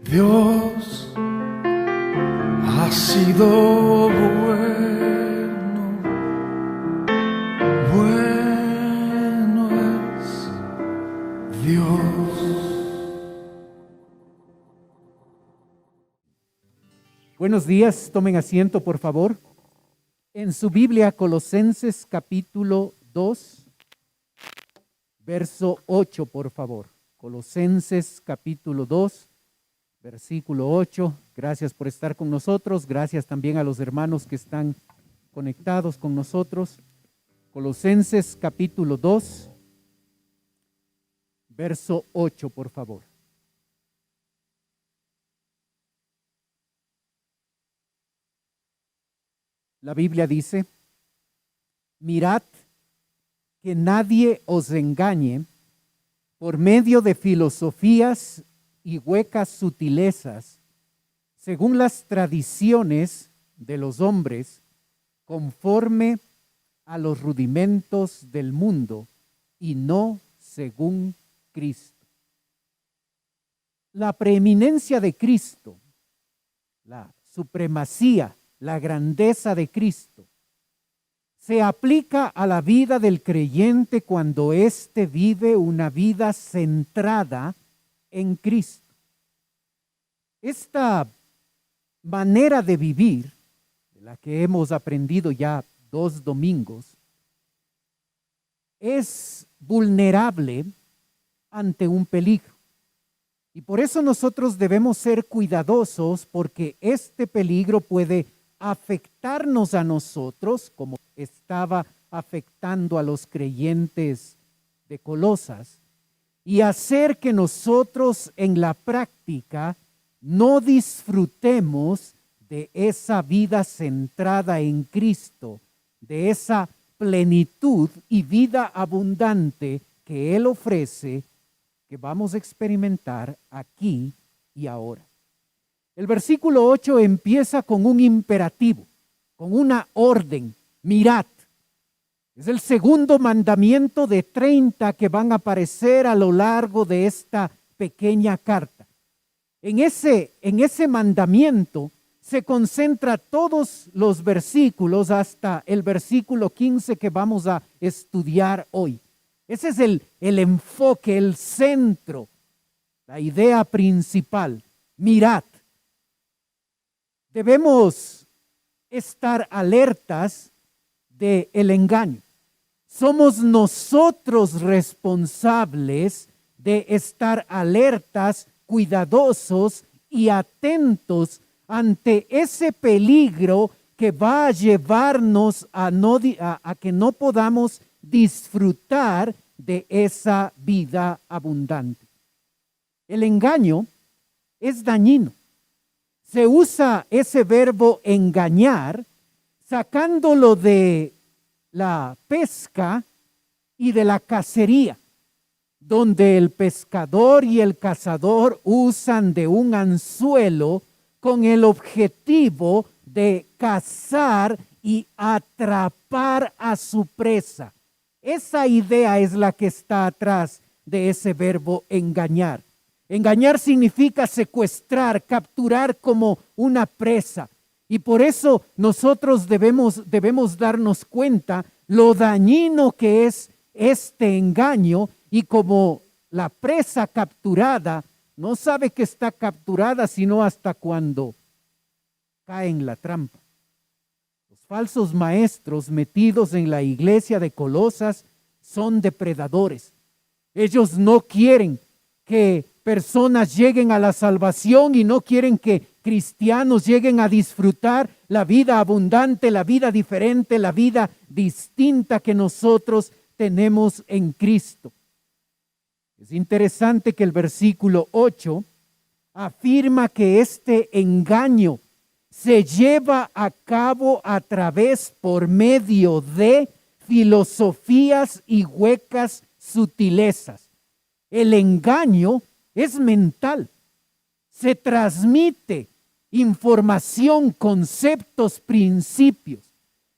Dios ha sido bueno, bueno es Dios. Buenos días, tomen asiento por favor. En su Biblia, Colosenses capítulo 2, verso 8, por favor. Colosenses capítulo 2, versículo 8. Gracias por estar con nosotros. Gracias también a los hermanos que están conectados con nosotros. Colosenses capítulo 2, verso 8, por favor. La Biblia dice: mirad que nadie os engañe por medio de filosofías y huecas sutilezas, según las tradiciones de los hombres, conforme a los rudimentos del mundo, y no según Cristo. La preeminencia de Cristo, la supremacía, la grandeza de Cristo, se aplica a la vida del creyente cuando éste vive una vida centrada en Cristo. Esta manera de vivir, de la que hemos aprendido ya 2 domingos, es vulnerable ante un peligro. Y por eso nosotros debemos ser cuidadosos, porque este peligro puede afectarnos a nosotros, como estaba afectando a los creyentes de Colosas, y hacer que nosotros en la práctica no disfrutemos de esa vida centrada en Cristo, de esa plenitud y vida abundante que Él ofrece, que vamos a experimentar aquí y ahora. El versículo 8 empieza con un imperativo, con una orden: mirad. Es el segundo mandamiento de 30 que van a aparecer a lo largo de esta pequeña carta. En ese mandamiento se concentra todos los versículos hasta el versículo 15 que vamos a estudiar hoy. Ese es el enfoque, el centro, la idea principal. Mirad. Debemos estar alertas del engaño. Somos nosotros responsables de estar alertas, cuidadosos y atentos ante ese peligro que va a llevarnos a que no podamos disfrutar de esa vida abundante. El engaño es dañino. Se usa ese verbo engañar, sacándolo de la pesca y de la cacería, donde el pescador y el cazador usan de un anzuelo con el objetivo de cazar y atrapar a su presa. Esa idea es la que está atrás de ese verbo engañar. Engañar significa secuestrar, capturar como una presa. Y por eso nosotros debemos darnos cuenta lo dañino que es este engaño, y como la presa capturada no sabe que está capturada sino hasta cuando cae en la trampa. Los falsos maestros metidos en la iglesia de Colosas son depredadores. Ellos no quieren que personas lleguen a la salvación y no quieren que cristianos lleguen a disfrutar la vida abundante, la vida diferente, la vida distinta que nosotros tenemos en Cristo. Es interesante que el versículo 8 afirma que este engaño se lleva a cabo por medio de filosofías y huecas sutilezas. El engaño es mental. Se transmite información, conceptos, principios.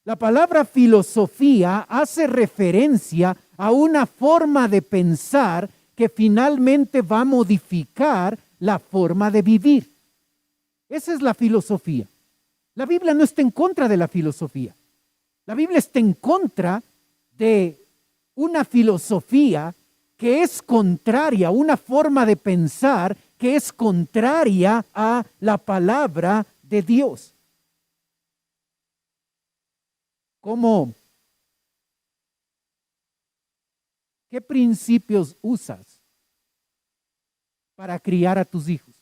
La palabra filosofía hace referencia a una forma de pensar que finalmente va a modificar la forma de vivir. Esa es la filosofía. La Biblia no está en contra de la filosofía. La Biblia está en contra de una filosofía que es contraria, una forma de pensar que es contraria a la palabra de Dios. ¿Qué principios usas para criar a tus hijos?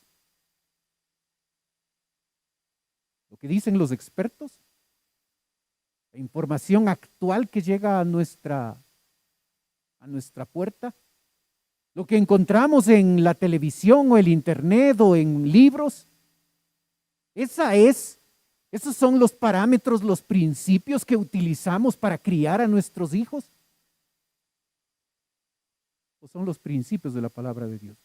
¿Lo que dicen los expertos? ¿La información actual que llega a nuestra puerta? ¿Lo que encontramos en la televisión o el internet o en libros? Esos son los parámetros, los principios que utilizamos para criar a nuestros hijos. ¿O son los principios de la palabra de Dios?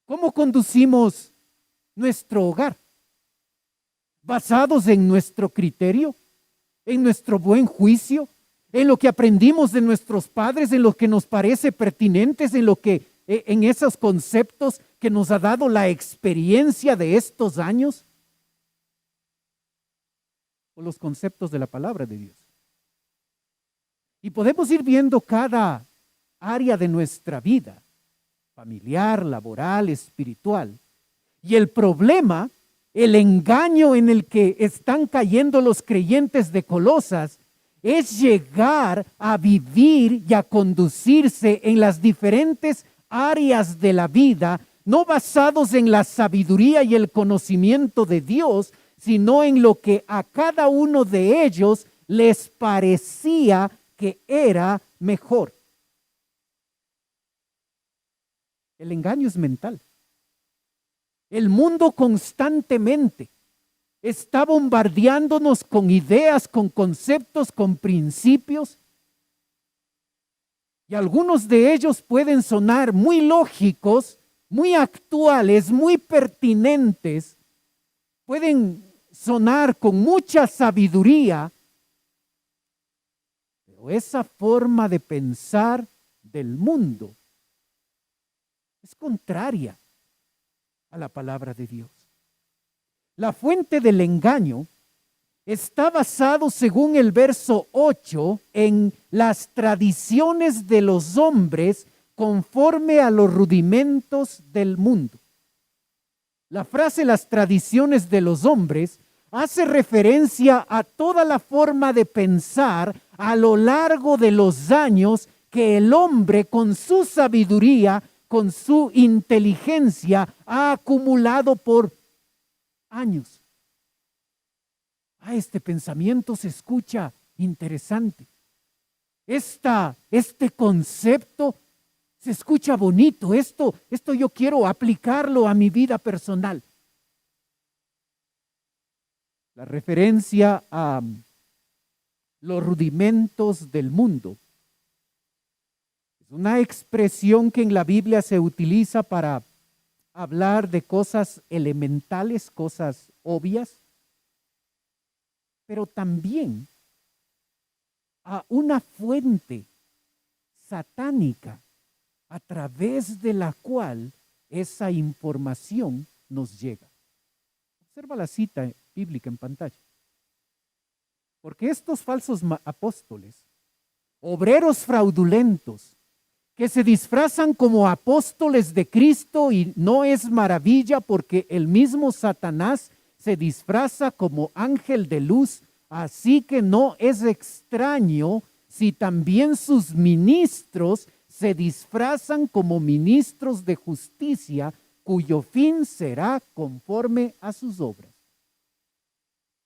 ¿Cómo conducimos nuestro hogar? ¿Basados en nuestro criterio? ¿En nuestro buen juicio? ¿En lo que aprendimos de nuestros padres? ¿En lo que nos parece pertinentes? ¿En esos conceptos que nos ha dado la experiencia de estos años? ¿O los conceptos de la palabra de Dios? Y podemos ir viendo cada área de nuestra vida, familiar, laboral, espiritual. Y el problema, el engaño en el que están cayendo los creyentes de Colosas, es llegar a vivir y a conducirse en las diferentes áreas de la vida, no basados en la sabiduría y el conocimiento de Dios, sino en lo que a cada uno de ellos les parecía que era mejor. El engaño es mental. El mundo constantemente está bombardeándonos con ideas, con conceptos, con principios. Y algunos de ellos pueden sonar muy lógicos, muy actuales, muy pertinentes. Pueden sonar con mucha sabiduría. Pero esa forma de pensar del mundo es contraria a la palabra de Dios. La fuente del engaño está basado, según el verso 8, en las tradiciones de los hombres conforme a los rudimentos del mundo. La frase "las tradiciones de los hombres" hace referencia a toda la forma de pensar a lo largo de los años que el hombre, con su sabiduría, con su inteligencia, ha acumulado por años. Este pensamiento se escucha interesante. Este concepto se escucha bonito. Esto yo quiero aplicarlo a mi vida personal. La referencia a los rudimentos del mundo es una expresión que en la Biblia se utiliza para hablar de cosas elementales, cosas obvias, pero también a una fuente satánica a través de la cual esa información nos llega. Observa la cita bíblica en pantalla. Porque estos falsos apóstoles, obreros fraudulentos, que se disfrazan como apóstoles de Cristo, y no es maravilla porque el mismo Satanás se disfraza como ángel de luz, así que no es extraño si también sus ministros se disfrazan como ministros de justicia, cuyo fin será conforme a sus obras.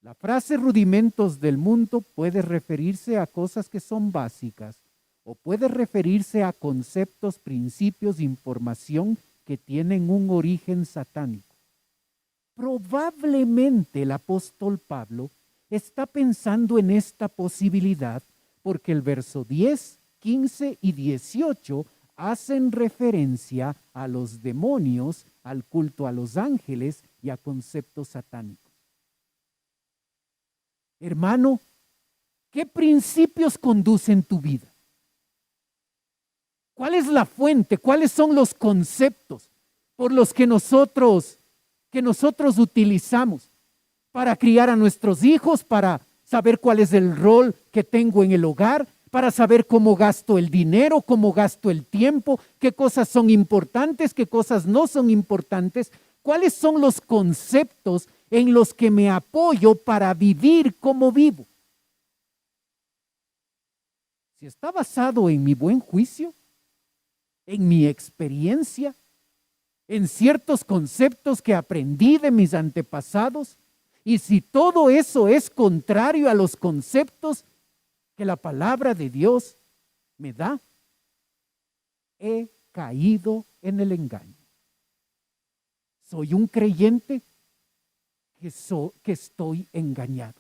La frase rudimentos del mundo puede referirse a cosas que son básicas, o puede referirse a conceptos, principios, información que tienen un origen satánico. Probablemente el apóstol Pablo está pensando en esta posibilidad porque el verso 10, 15 y 18 hacen referencia a los demonios, al culto a los ángeles y a conceptos satánicos. Hermano, ¿qué principios conducen tu vida? ¿Cuál es la fuente? ¿Cuáles son los conceptos? por los que nosotros utilizamos para criar a nuestros hijos, para saber cuál es el rol que tengo en el hogar, para saber cómo gasto el dinero, cómo gasto el tiempo, qué cosas son importantes, qué cosas no son importantes, cuáles son los conceptos en los que me apoyo para vivir como vivo. Si está basado en mi buen juicio, en mi experiencia, en ciertos conceptos que aprendí de mis antepasados, y si todo eso es contrario a los conceptos que la palabra de Dios me da, he caído en el engaño. Soy un creyente que estoy engañado,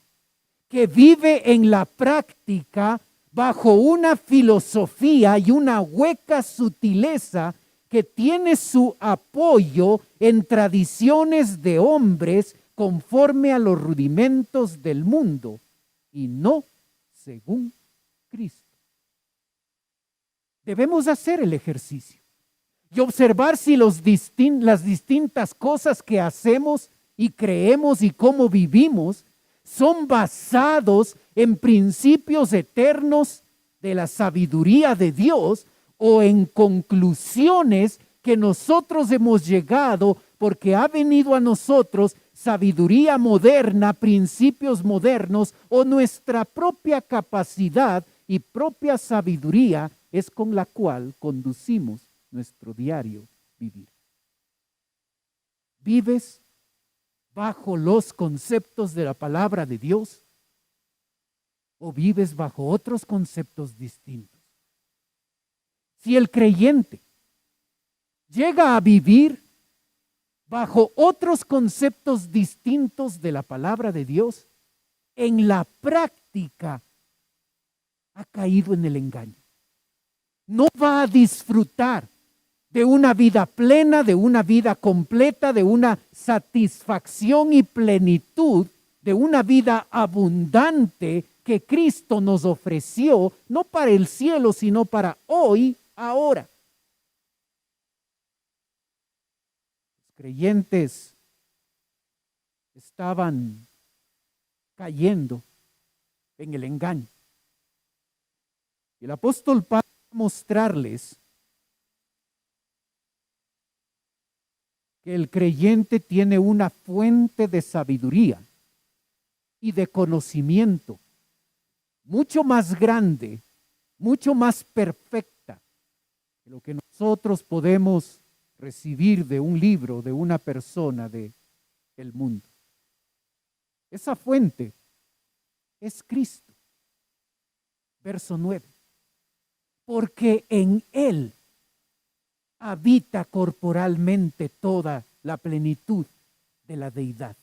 que vive en la práctica bajo una filosofía y una hueca sutileza que tiene su apoyo en tradiciones de hombres conforme a los rudimentos del mundo y no según Cristo. Debemos hacer el ejercicio y observar si las distintas cosas que hacemos y creemos y cómo vivimos son basados en principios eternos de la sabiduría de Dios o en conclusiones que nosotros hemos llegado porque ha venido a nosotros sabiduría moderna, principios modernos o nuestra propia capacidad y propia sabiduría es con la cual conducimos nuestro diario vivir. ¿Vives bajo los conceptos de la palabra de Dios o vives bajo otros conceptos distintos? Si el creyente llega a vivir bajo otros conceptos distintos de la palabra de Dios, en la práctica ha caído en el engaño. No va a disfrutar de una vida plena, de una vida completa, de una satisfacción y plenitud, de una vida abundante que Cristo nos ofreció, no para el cielo, sino para hoy, ahora. Los creyentes estaban cayendo en el engaño. El apóstol Pablo va a mostrarles que el creyente tiene una fuente de sabiduría y de conocimiento mucho más grande, mucho más perfecta que lo que nosotros podemos recibir de un libro, de una persona del mundo. Esa fuente es Cristo. Verso 9. Porque en Él habita corporalmente toda la plenitud de la deidad.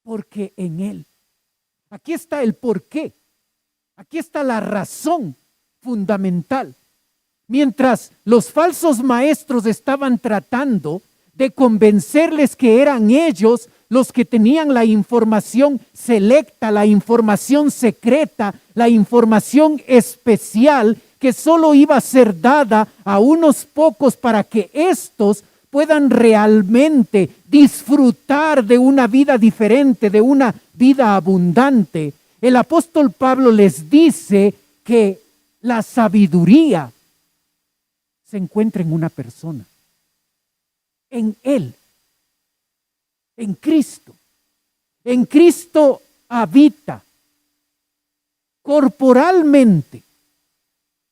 Porque en Él. Aquí está el porqué. Aquí está la razón fundamental. Mientras los falsos maestros estaban tratando de convencerles que eran ellos los que tenían la información selecta, la información secreta, la información especial que solo iba a ser dada a unos pocos para que éstos puedan realmente disfrutar de una vida diferente, de una vida abundante. El apóstol Pablo les dice que la sabiduría se encuentra en una persona, en Él, en Cristo. En Cristo habita corporalmente.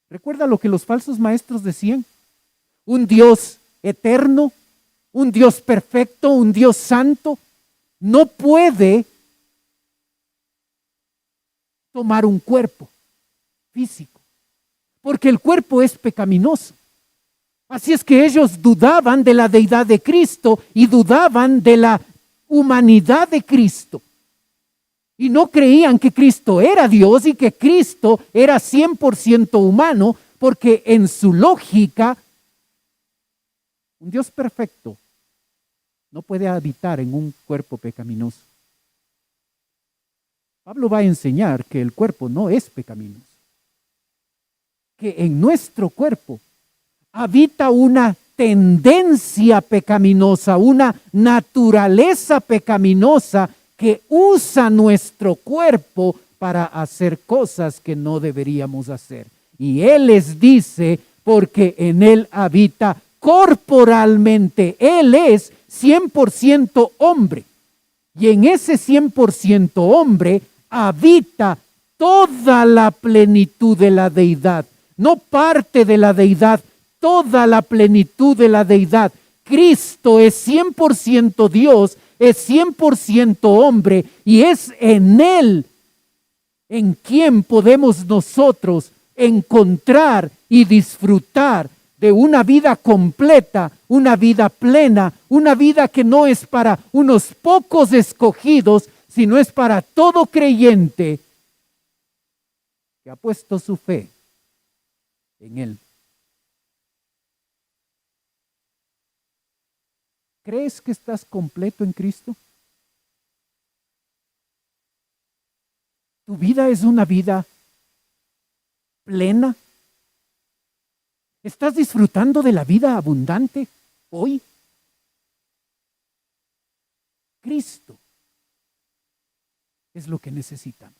¿Recuerda lo que los falsos maestros decían? Un Dios eterno, un Dios perfecto, un Dios santo, no puede tomar un cuerpo físico, porque el cuerpo es pecaminoso. Así es que ellos dudaban de la deidad de Cristo y dudaban de la humanidad de Cristo. Y no creían que Cristo era Dios y que Cristo era 100% humano, porque en su lógica, un Dios perfecto no puede habitar en un cuerpo pecaminoso. Pablo va a enseñar que el cuerpo no es pecaminoso, que en nuestro cuerpo habita una tendencia pecaminosa, una naturaleza pecaminosa que usa nuestro cuerpo para hacer cosas que no deberíamos hacer. Y Él les dice, porque en Él habita corporalmente. Él es 100% hombre. Y en ese 100% hombre habita toda la plenitud de la deidad. No parte de la deidad, toda la plenitud de la deidad. Cristo es 100% Dios, es 100% hombre, y es en Él en quien podemos nosotros encontrar y disfrutar de una vida completa, una vida plena, una vida que no es para unos pocos escogidos, sino es para todo creyente que ha puesto su fe en Él. ¿Crees que estás completo en Cristo? ¿Tu vida es una vida plena? ¿Estás disfrutando de la vida abundante hoy? Cristo es lo que necesitamos.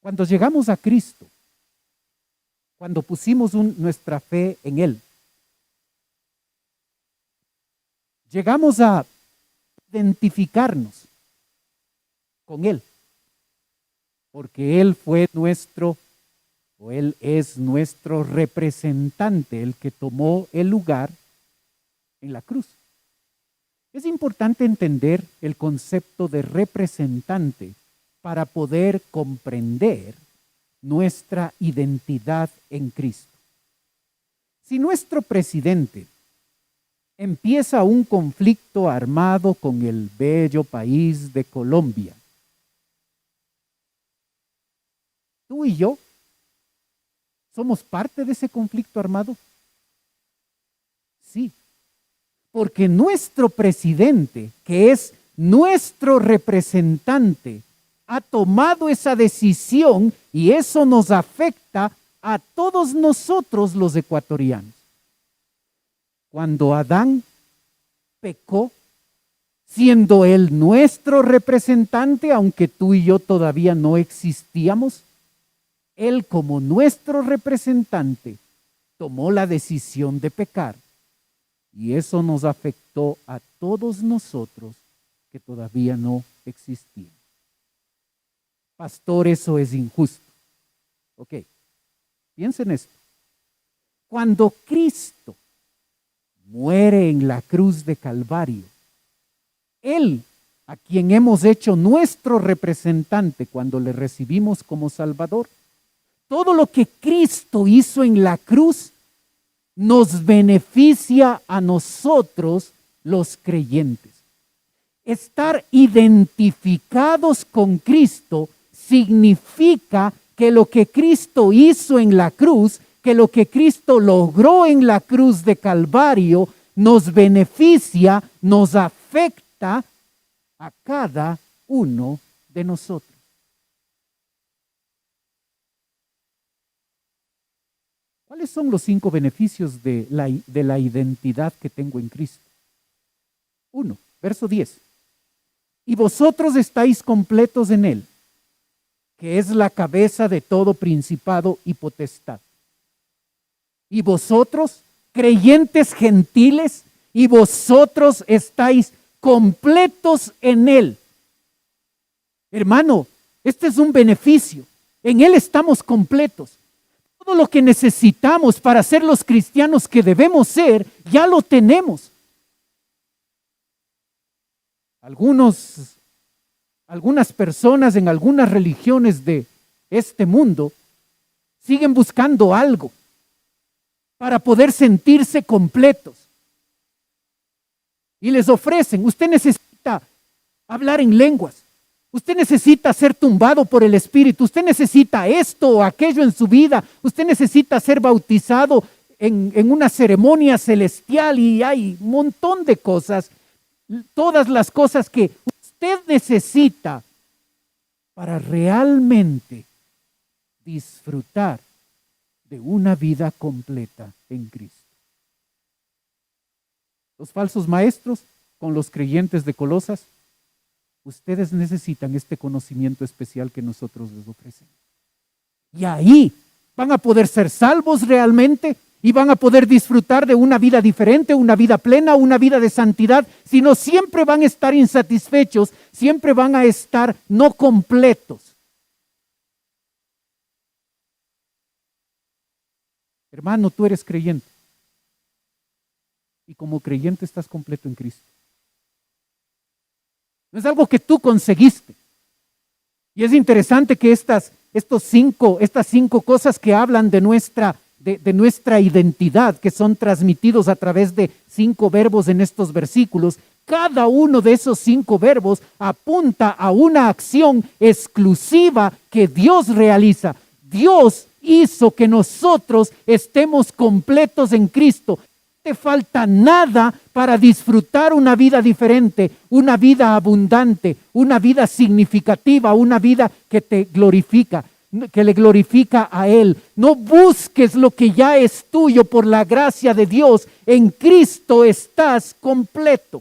Cuando llegamos a Cristo, cuando pusimos nuestra fe en Él, llegamos a identificarnos con Él, porque Él fue nuestro, o Él es nuestro representante, el que tomó el lugar en la cruz. Es importante entender el concepto de representante para poder comprender nuestra identidad en Cristo. Si nuestro presidente empieza un conflicto armado con el bello país de Colombia, tú y yo somos parte de ese conflicto armado. Sí, porque nuestro presidente, que es nuestro representante, ha tomado esa decisión y eso nos afecta a todos nosotros los ecuatorianos. Cuando Adán pecó, siendo él nuestro representante, aunque tú y yo todavía no existíamos, él como nuestro representante tomó la decisión de pecar. Y eso nos afectó a todos nosotros que todavía no existíamos. Pastor, eso es injusto. Ok, piensen esto. Cuando Cristo muere en la cruz de Calvario, Él, a quien hemos hecho nuestro representante cuando le recibimos como Salvador, todo lo que Cristo hizo en la cruz nos beneficia a nosotros los creyentes. Estar identificados con Cristo significa que lo que Cristo hizo en la cruz, que lo que Cristo logró en la cruz de Calvario, nos beneficia, nos afecta a cada uno de nosotros. ¿Cuáles son los 5 beneficios de la identidad que tengo en Cristo? 1, verso 10. Y vosotros estáis completos en Él, que es la cabeza de todo principado y potestad. Y vosotros, creyentes gentiles, y vosotros estáis completos en Él. Hermano, este es un beneficio. En Él estamos completos. Todo lo que necesitamos para ser los cristianos que debemos ser, ya lo tenemos. Algunas personas en algunas religiones de este mundo siguen buscando algo para poder sentirse completos. Y les ofrecen, usted necesita hablar en lenguas, usted necesita ser tumbado por el Espíritu, usted necesita esto o aquello en su vida, usted necesita ser bautizado en una ceremonia celestial y hay un montón de cosas, todas las cosas que usted necesita para realmente disfrutar de una vida completa en Cristo. Los falsos maestros con los creyentes de Colosas, ustedes necesitan este conocimiento especial que nosotros les ofrecemos. Y ahí van a poder ser salvos realmente y van a poder disfrutar de una vida diferente, una vida plena, una vida de santidad, sino siempre van a estar insatisfechos, siempre van a estar no completos. Hermano, tú eres creyente y como creyente estás completo en Cristo. No es algo que tú conseguiste. Y es interesante que estas cinco cosas que hablan de nuestra identidad, que son transmitidos a través de 5 verbos en estos versículos, cada uno de esos 5 verbos apunta a una acción exclusiva que Dios realiza. Dios hizo que nosotros estemos completos en Cristo. No te falta nada para disfrutar una vida diferente, una vida abundante, una vida significativa, una vida que te glorifica, que le glorifica a Él. No busques lo que ya es tuyo por la gracia de Dios. En Cristo estás completo.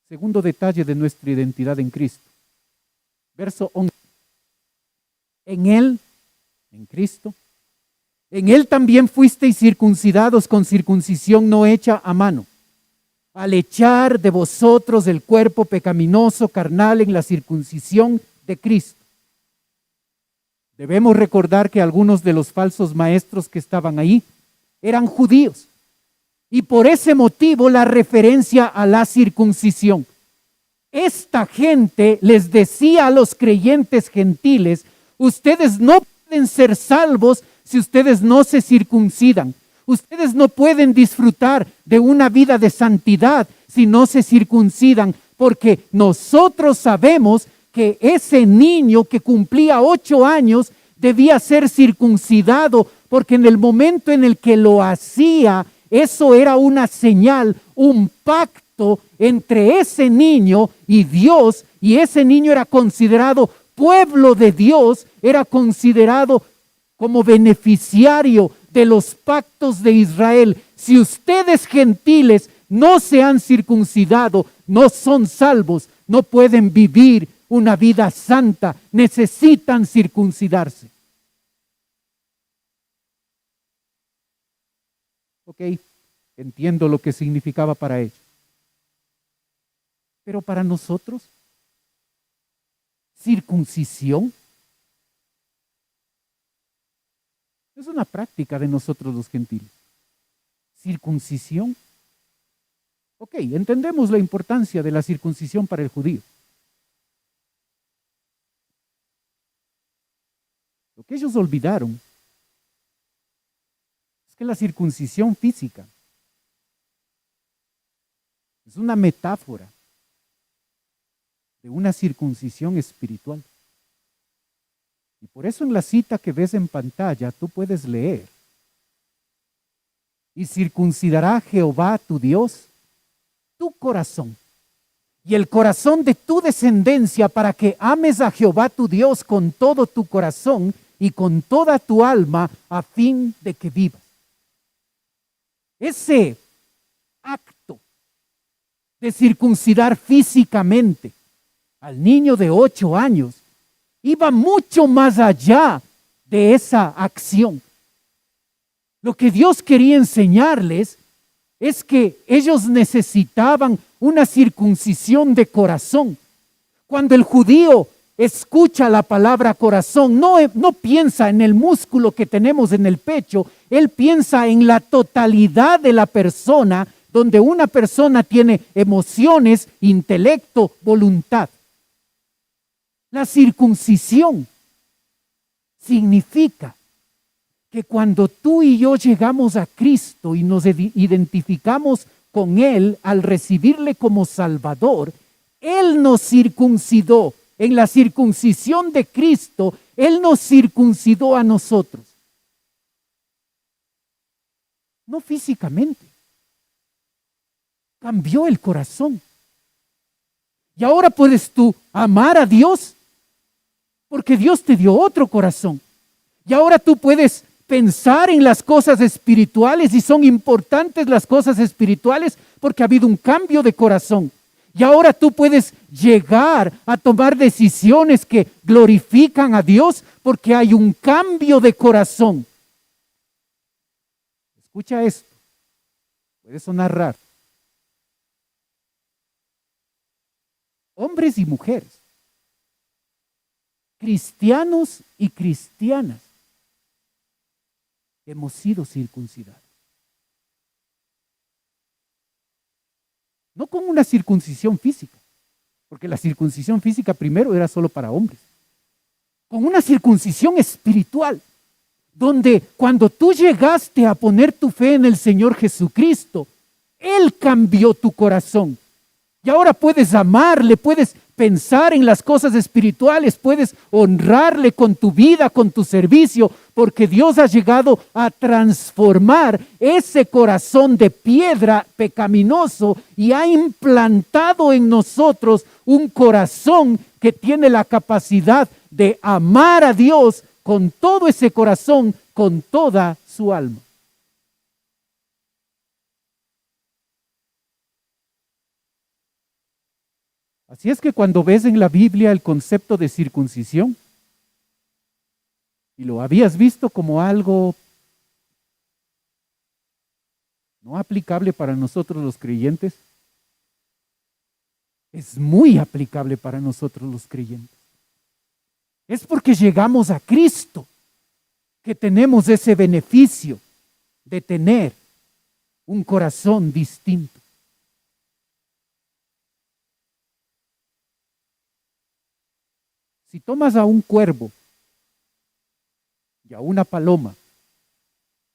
Segundo detalle de nuestra identidad en Cristo. Verso 11. En Él, en Cristo, en Él también fuisteis circuncidados con circuncisión no hecha a mano, al echar de vosotros el cuerpo pecaminoso carnal en la circuncisión de Cristo. Debemos recordar que algunos de los falsos maestros que estaban ahí eran judíos. Y por ese motivo la referencia a la circuncisión. Esta gente les decía a los creyentes gentiles: ustedes no pueden ser salvos si ustedes no se circuncidan. Ustedes no pueden disfrutar de una vida de santidad si no se circuncidan, porque nosotros sabemos que ese niño que cumplía 8 años debía ser circuncidado, porque en el momento en el que lo hacía, eso era una señal, un pacto entre ese niño y Dios, y ese niño era considerado pueblo de Dios, era considerado como beneficiario de los pactos de Israel. Si ustedes gentiles no se han circuncidado, no son salvos, no pueden vivir una vida santa, necesitan circuncidarse. Ok, entiendo lo que significaba para ellos. Pero para nosotros, circuncisión es una práctica de nosotros los gentiles. Circuncisión. Ok, entendemos la importancia de la circuncisión para el judío. Lo que ellos olvidaron es que la circuncisión física es una metáfora de una circuncisión espiritual. Y por eso en la cita que ves en pantalla tú puedes leer: y circuncidará Jehová tu Dios tu corazón y el corazón de tu descendencia, para que ames a Jehová tu Dios con todo tu corazón y con toda tu alma, a fin de que vivas. Ese acto de circuncidar físicamente al niño de 8 años iba mucho más allá de esa acción. Lo que Dios quería enseñarles es que ellos necesitaban una circuncisión de corazón. Cuando el judío escucha la palabra corazón, no piensa en el músculo que tenemos en el pecho, él piensa en la totalidad de la persona, donde una persona tiene emociones, intelecto, voluntad. La circuncisión significa que cuando tú y yo llegamos a Cristo y nos identificamos con Él al recibirle como Salvador, Él nos circuncidó. En la circuncisión de Cristo, Él nos circuncidó a nosotros. No físicamente. Cambió el corazón. Y ahora puedes tú amar a Dios porque Dios te dio otro corazón. Y ahora tú puedes pensar en las cosas espirituales y son importantes las cosas espirituales porque ha habido un cambio de corazón. Y ahora tú puedes llegar a tomar decisiones que glorifican a Dios porque hay un cambio de corazón. Escucha esto. Puede sonar raro. Hombres y mujeres, cristianos y cristianas, hemos sido circuncidados. No con una circuncisión física, porque la circuncisión física primero era solo para hombres. Con una circuncisión espiritual, donde cuando tú llegaste a poner tu fe en el Señor Jesucristo, Él cambió tu corazón. Y ahora puedes amarle, puedes pensar en las cosas espirituales, puedes honrarle con tu vida, con tu servicio, porque Dios ha llegado a transformar ese corazón de piedra pecaminoso y ha implantado en nosotros un corazón que tiene la capacidad de amar a Dios con todo ese corazón, con toda su alma. Así es que cuando ves en la Biblia el concepto de circuncisión, y lo habías visto como algo no aplicable para nosotros los creyentes, es muy aplicable para nosotros los creyentes. Es porque llegamos a Cristo que tenemos ese beneficio de tener un corazón distinto. Si tomas a un cuervo y a una paloma,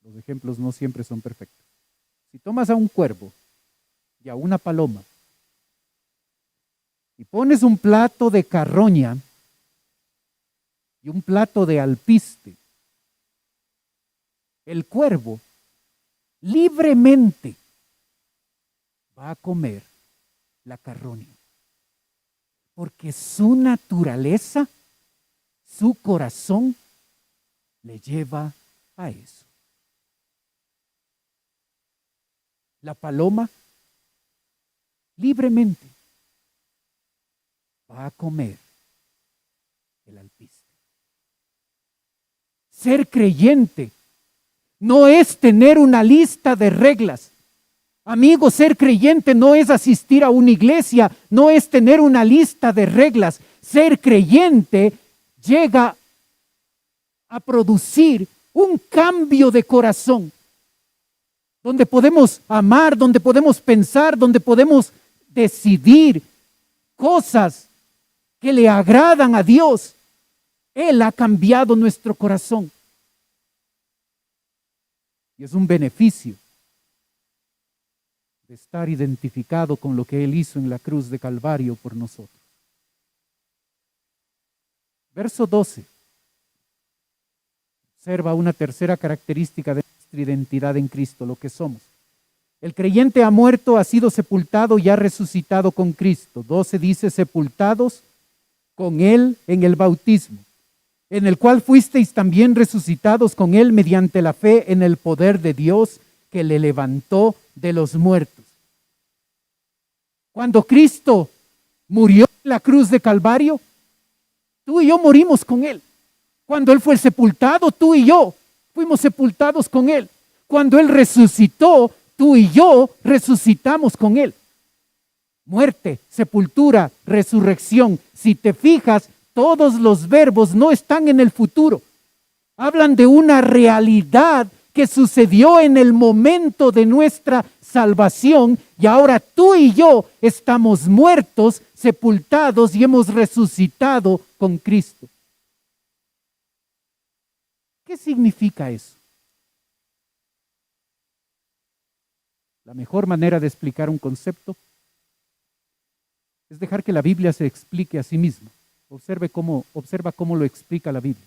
los ejemplos no siempre son perfectos. Si tomas a un cuervo y a una paloma y pones un plato de carroña y un plato de alpiste, el cuervo libremente va a comer la carroña. Porque su naturaleza, su corazón, le lleva a eso. La paloma libremente va a comer el alpiste. Ser creyente no es tener una lista de reglas. Amigo, ser creyente no es asistir a una iglesia, no es tener una lista de reglas. Ser creyente llega a producir un cambio de corazón, donde podemos amar, donde podemos pensar, donde podemos decidir cosas que le agradan a Dios. Él ha cambiado nuestro corazón. Y es un beneficio de estar identificado con lo que Él hizo en la cruz de Calvario por nosotros. Verso 12. Observa una tercera característica de nuestra identidad en Cristo, lo que somos. El creyente ha muerto, ha sido sepultado y ha resucitado con Cristo. 12 dice, sepultados con Él en el bautismo, en el cual fuisteis también resucitados con Él mediante la fe en el poder de Dios que le levantó de los muertos. Cuando Cristo murió en la cruz de Calvario, tú y yo morimos con Él. Cuando Él fue sepultado, tú y yo fuimos sepultados con Él. Cuando Él resucitó, tú y yo resucitamos con Él. Muerte, sepultura, resurrección. Si te fijas, todos los verbos no están en el futuro. Hablan de una realidad que sucedió en el momento de nuestra salvación y ahora tú y yo estamos muertos, sepultados y hemos resucitado con Cristo. ¿Qué significa eso? La mejor manera de explicar un concepto es dejar que la Biblia se explique a sí misma. Observa cómo lo explica la Biblia.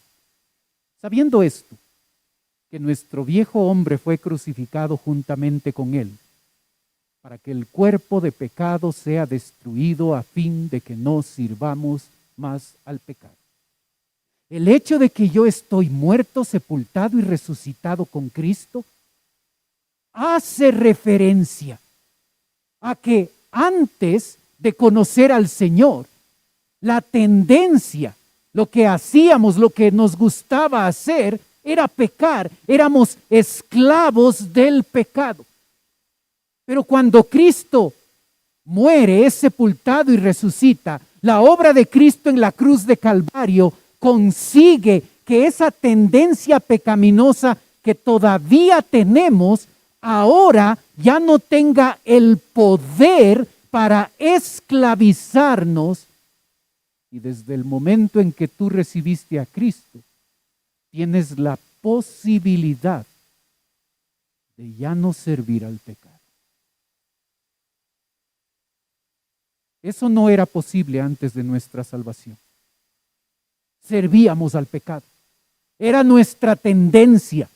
Sabiendo esto, que nuestro viejo hombre fue crucificado juntamente con Él, para que el cuerpo de pecado sea destruido a fin de que no sirvamos más al pecado. El hecho de que yo estoy muerto, sepultado y resucitado con Cristo hace referencia a que antes de conocer al Señor, la tendencia, lo que hacíamos, lo que nos gustaba hacer, era pecar. Éramos esclavos del pecado. Pero cuando Cristo muere, es sepultado y resucita, la obra de Cristo en la cruz de Calvario consigue que esa tendencia pecaminosa que todavía tenemos, ahora ya no tenga el poder para esclavizarnos. Y desde el momento en que tú recibiste a Cristo, tienes la posibilidad de ya no servir al pecado. Eso no era posible antes de nuestra salvación. Servíamos al pecado. Era nuestra tendencia.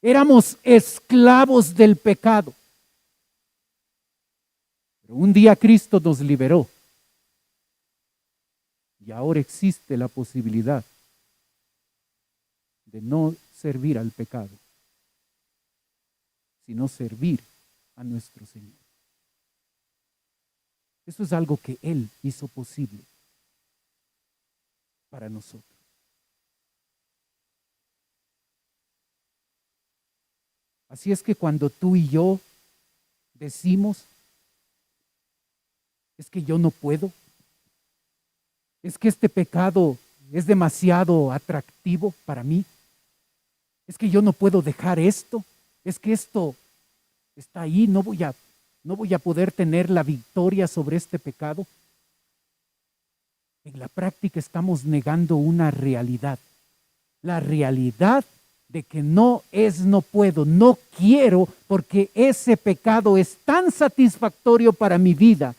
Éramos esclavos del pecado. Pero un día Cristo nos liberó. Y ahora existe la posibilidad de no servir al pecado, sino servir a nuestro Señor. Eso es algo que Él hizo posible para nosotros. Así es que cuando tú y yo decimos, es que yo no puedo, es que este pecado es demasiado atractivo para mí, es que yo no puedo dejar esto, es que esto está ahí, no voy a poder tener la victoria sobre este pecado. En la práctica estamos negando una realidad. La realidad de que no puedo, no quiero, porque ese pecado es tan satisfactorio para mi vida.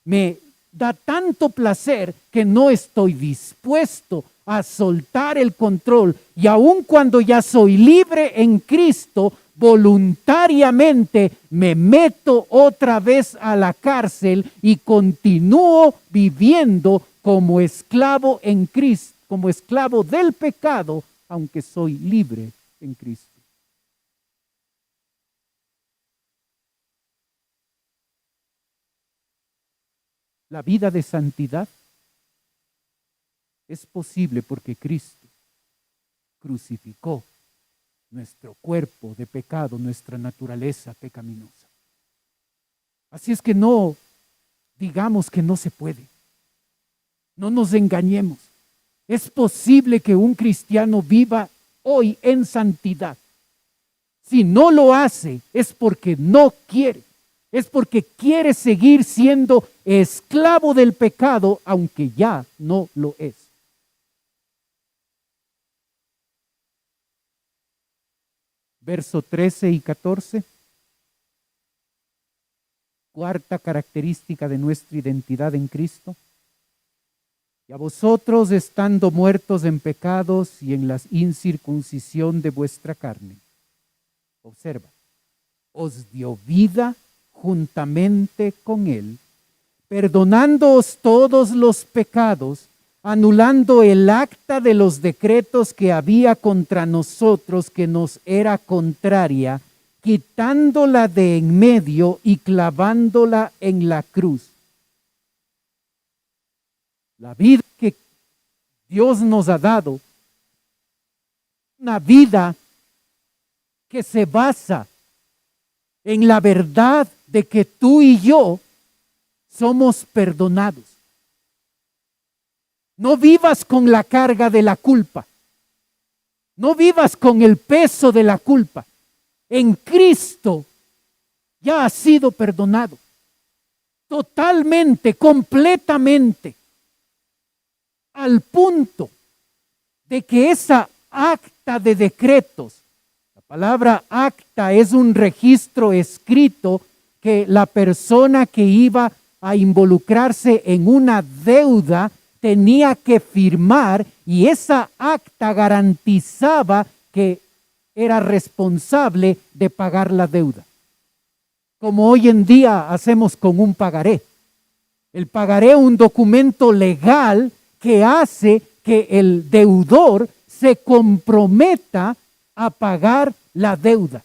Me da tanto placer que no estoy dispuesto a soltar el control. Y aun cuando ya soy libre en Cristo, voluntariamente me meto otra vez a la cárcel y continúo viviendo como esclavo en Cristo, como esclavo del pecado, aunque soy libre en Cristo. La vida de santidad es posible porque Cristo crucificó nuestro cuerpo de pecado, nuestra naturaleza pecaminosa. Así es que no digamos que no se puede. No nos engañemos. Es posible que un cristiano viva hoy en santidad. Si no lo hace, es porque no quiere. Es porque quiere seguir siendo esclavo del pecado, aunque ya no lo es. Verso 13 y 14. Cuarta característica de nuestra identidad en Cristo. Y a vosotros, estando muertos en pecados y en la incircuncisión de vuestra carne. Observa, os dio vida juntamente con Él, perdonándoos todos los pecados, anulando el acta de los decretos que había contra nosotros, que nos era contraria, quitándola de en medio y clavándola en la cruz. La vida que Dios nos ha dado, una vida que se basa en la verdad de que tú y yo somos perdonados. No vivas con la carga de la culpa. No vivas con el peso de la culpa. En Cristo ya has sido perdonado. Totalmente, completamente. Al punto de que esa acta de decretos, la palabra acta es un registro escrito que la persona que iba a involucrarse en una deuda tenía que firmar, y esa acta garantizaba que era responsable de pagar la deuda. como hoy en día hacemos con un pagaré. El pagaré es un documento legal que hace que el deudor se comprometa a pagar la deuda.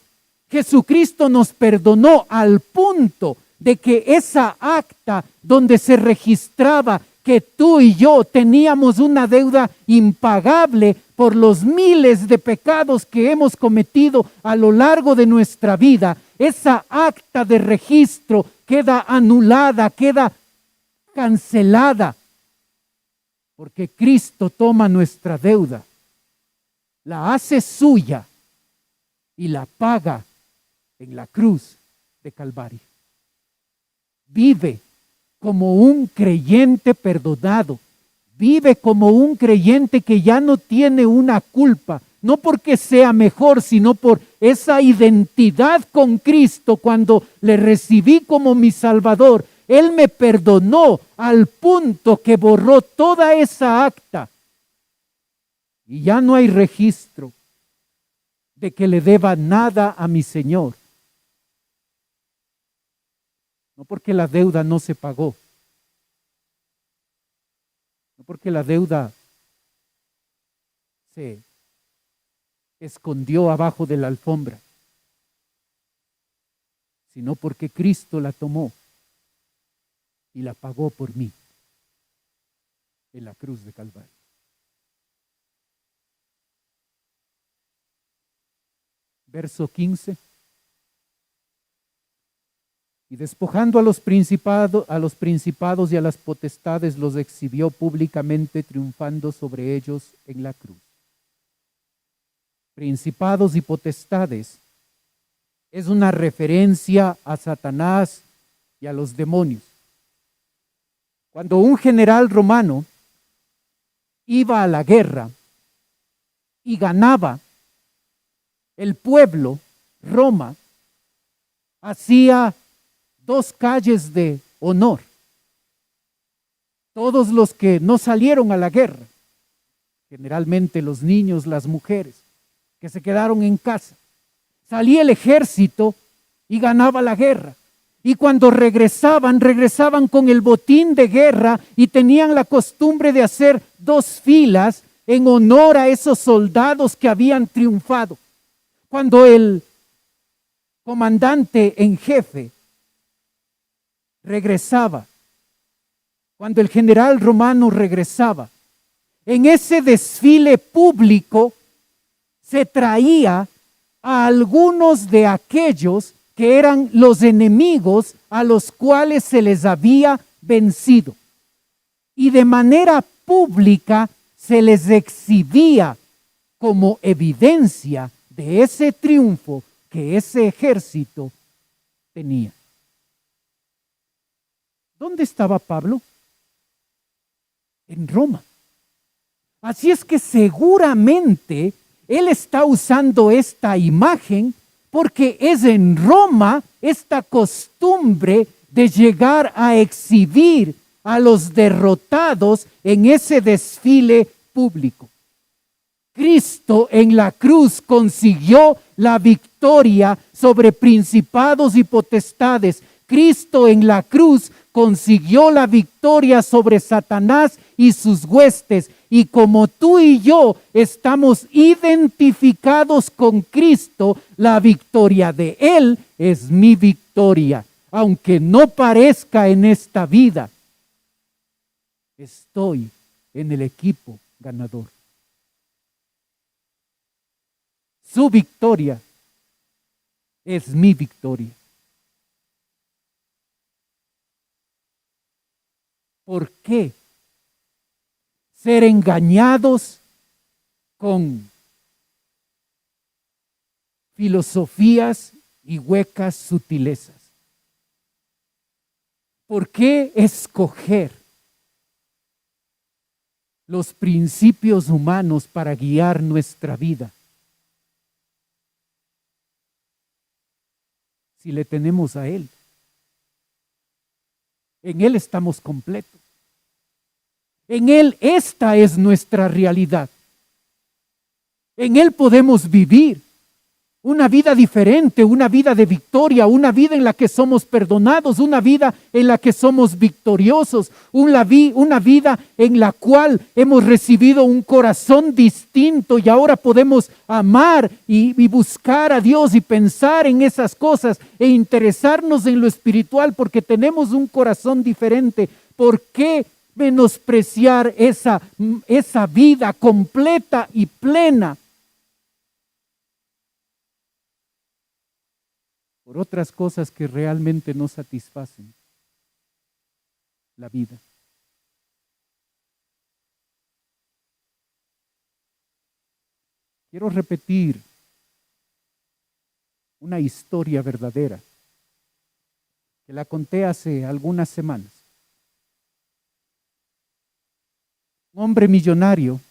Jesucristo nos perdonó al punto de que esa acta donde se registraba que tú y yo teníamos una deuda impagable por los miles de pecados que hemos cometido a lo largo de nuestra vida, esa acta de registro queda anulada, queda cancelada, porque Cristo toma nuestra deuda, la hace suya y la paga en la cruz de Calvario. Vive como un creyente perdonado. Vive como un creyente que ya no tiene una culpa, no porque sea mejor, sino por esa identidad con Cristo. Cuando le recibí como mi Salvador, Él me perdonó al punto que borró toda esa acta. Y ya no hay registro de que le deba nada a mi Señor. No porque la deuda no se pagó. No porque la deuda se escondió abajo de la alfombra, sino porque Cristo la tomó y la pagó por mí en la cruz de Calvario. Verso 15. Y despojando a los principados y a las potestades, los exhibió públicamente, triunfando sobre ellos en la cruz. Principados y potestades es una referencia a Satanás y a los demonios. Cuando un general romano iba a la guerra y ganaba, el pueblo, Roma, hacía 2 calles de honor. Todos los que no salieron a la guerra, generalmente los niños, las mujeres, que se quedaron en casa. Salía el ejército y ganaba la guerra. Y cuando regresaban con el botín de guerra y tenían la costumbre de hacer 2 filas en honor a esos soldados que habían triunfado. Cuando el comandante en jefe regresaba, cuando el general romano regresaba, en ese desfile público se traía a algunos de aquellos que eran los enemigos a los cuales se les había vencido. Y de manera pública se les exhibía como evidencia de ese triunfo que ese ejército tenía. ¿Dónde estaba Pablo? En Roma. Así es que seguramente él está usando esta imagen porque es en Roma esta costumbre de llegar a exhibir a los derrotados en ese desfile público. Cristo en la cruz consiguió la victoria sobre principados y potestades. Cristo en la cruz consiguió la victoria sobre Satanás y sus huestes. Y como tú y yo estamos identificados con Cristo, la victoria de Él es mi victoria. Aunque no parezca en esta vida, estoy en el equipo ganador. Su victoria es mi victoria. ¿Por qué ser engañados con filosofías y huecas sutilezas? ¿Por qué escoger los principios humanos para guiar nuestra vida? Si le tenemos a Él. En Él estamos completos. En Él esta es nuestra realidad. En Él podemos vivir Una vida diferente, una vida de victoria, una vida en la que somos perdonados, una vida en la que somos victoriosos, una vida en la cual hemos recibido un corazón distinto y ahora podemos amar y buscar a Dios y pensar en esas cosas e interesarnos en lo espiritual porque tenemos un corazón diferente. ¿Por qué menospreciar esa vida completa y plena por otras cosas que realmente no satisfacen la vida? Quiero repetir una historia verdadera que la conté hace algunas semanas. Un hombre millonario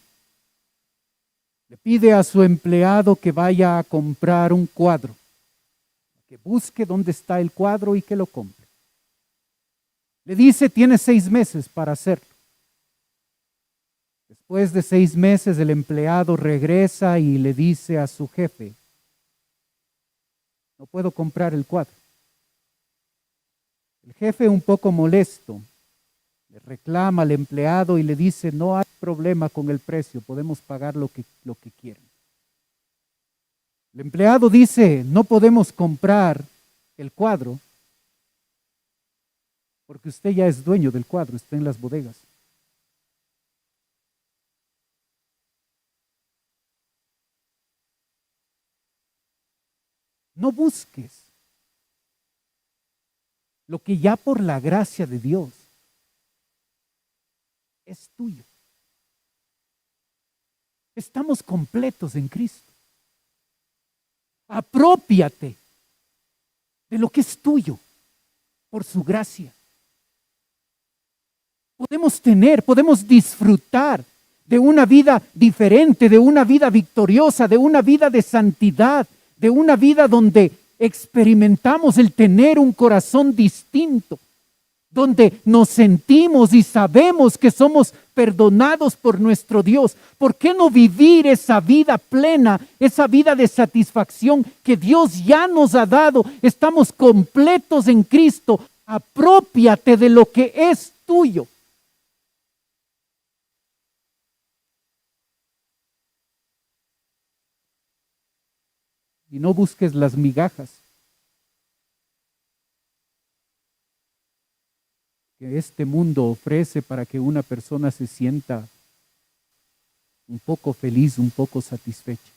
le pide a su empleado que vaya a comprar un cuadro, que busque dónde está el cuadro y que lo compre. Le dice, tiene 6 meses para hacerlo. Después de 6 meses, el empleado regresa y le dice a su jefe, no puedo comprar el cuadro. El jefe, un poco molesto, le reclama al empleado y le dice, no hay problema con el precio, podemos pagar lo que quieran. El empleado dice, no podemos comprar el cuadro porque usted ya es dueño del cuadro, está en las bodegas. No busques lo que ya por la gracia de Dios es tuyo. Estamos completos en Cristo. Aprópiate de lo que es tuyo por su gracia. Podemos disfrutar de una vida diferente, de una vida victoriosa, de una vida de santidad, de una vida donde experimentamos el tener un corazón distinto, donde nos sentimos y sabemos que somos perdonados por nuestro Dios. ¿Por qué no vivir esa vida plena, esa vida de satisfacción que Dios ya nos ha dado? Estamos completos en Cristo. Aprópiate de lo que es tuyo. Y no busques las migajas que este mundo ofrece para que una persona se sienta un poco feliz, un poco satisfecha.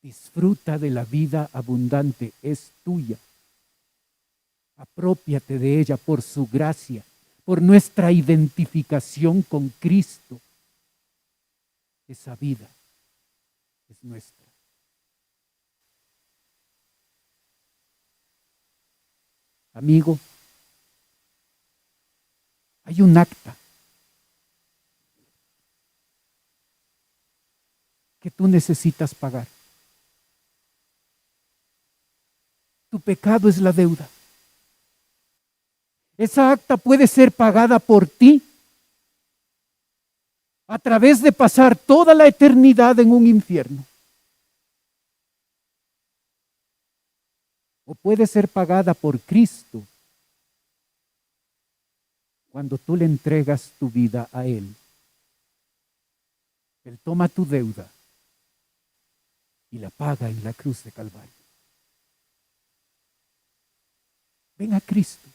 Disfruta de la vida abundante, es tuya. Aprópiate de ella por su gracia, por nuestra identificación con Cristo. Esa vida es nuestra. Amigo, hay un acta que tú necesitas pagar. Tu pecado es la deuda. Esa acta puede ser pagada por ti a través de pasar toda la eternidad en un infierno. O puede ser pagada por Cristo cuando tú le entregas tu vida a Él. Él toma tu deuda y la paga en la cruz de Calvario. Ven a Cristo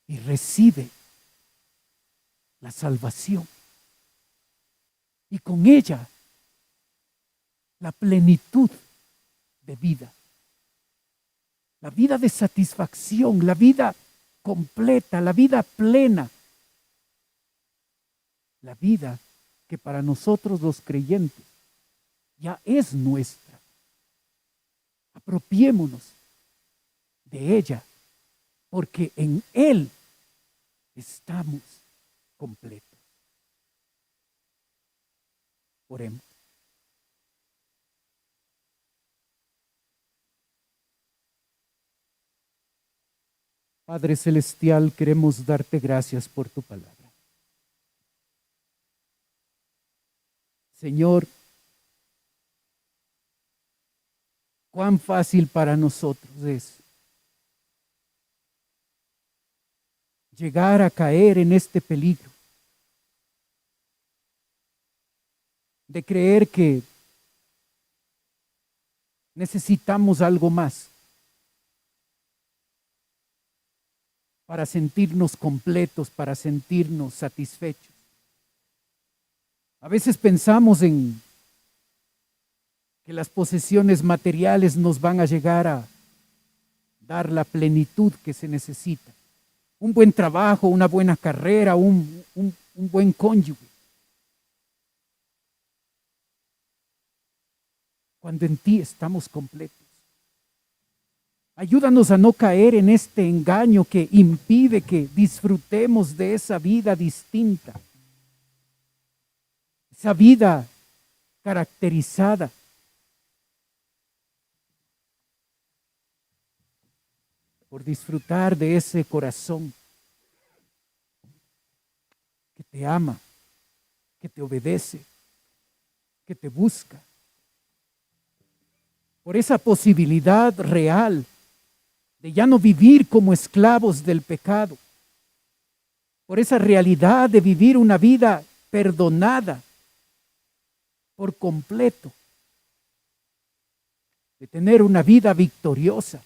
y recibe la salvación. Y con ella la plenitud de vida. La vida de satisfacción, la vida completa, la vida plena. La vida que para nosotros los creyentes ya es nuestra. Apropiémonos de ella, porque en Él estamos completos. Oremos. Padre Celestial, queremos darte gracias por tu palabra. Señor, Cuán fácil para nosotros es llegar a caer en este peligro de creer que necesitamos algo más para sentirnos completos, para sentirnos satisfechos. A veces pensamos en que las posesiones materiales nos van a llegar a dar la plenitud que se necesita. Un buen trabajo, una buena carrera, un buen cónyuge. Cuando en ti estamos completos. Ayúdanos a no caer en este engaño que impide que disfrutemos de esa vida distinta. Esa vida caracterizada por disfrutar de ese corazón que te ama, que te obedece, que te busca. Por esa posibilidad real de ya no vivir como esclavos del pecado. Por esa realidad de vivir una vida perdonada por completo. De tener una vida victoriosa.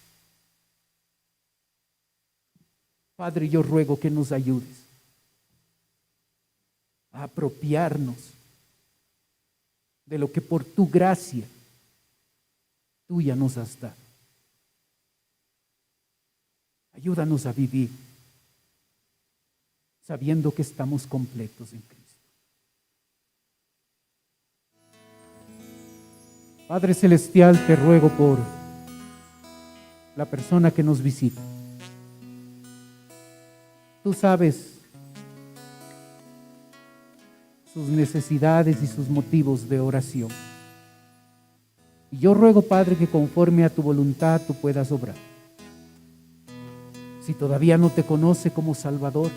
Padre, yo ruego que nos ayudes a apropiarnos de lo que por tu gracia tú ya nos has dado. Ayúdanos a vivir sabiendo que estamos completos en Cristo. Padre Celestial, te ruego por la persona que nos visita. Tú sabes sus necesidades y sus motivos de oración. Y yo ruego, Padre, que conforme a tu voluntad tú puedas obrar. Si todavía no te conoce como Salvador,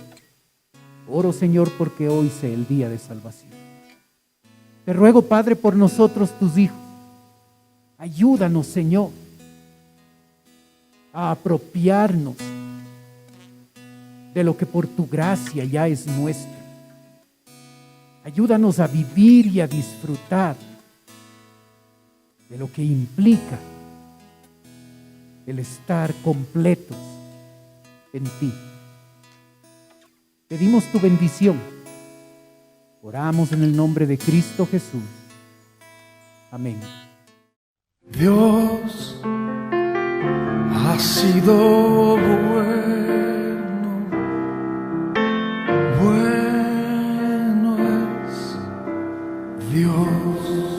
oro, Señor, porque hoy sea el día de salvación. Te ruego, Padre, por nosotros, tus hijos. Ayúdanos, Señor, a apropiarnos de lo que por tu gracia ya es nuestro. Ayúdanos a vivir y a disfrutar de lo que implica el estar completos en ti. Pedimos tu bendición. Oramos en el nombre de Cristo Jesús. Amén. Dios ha sido bueno, bueno es Dios.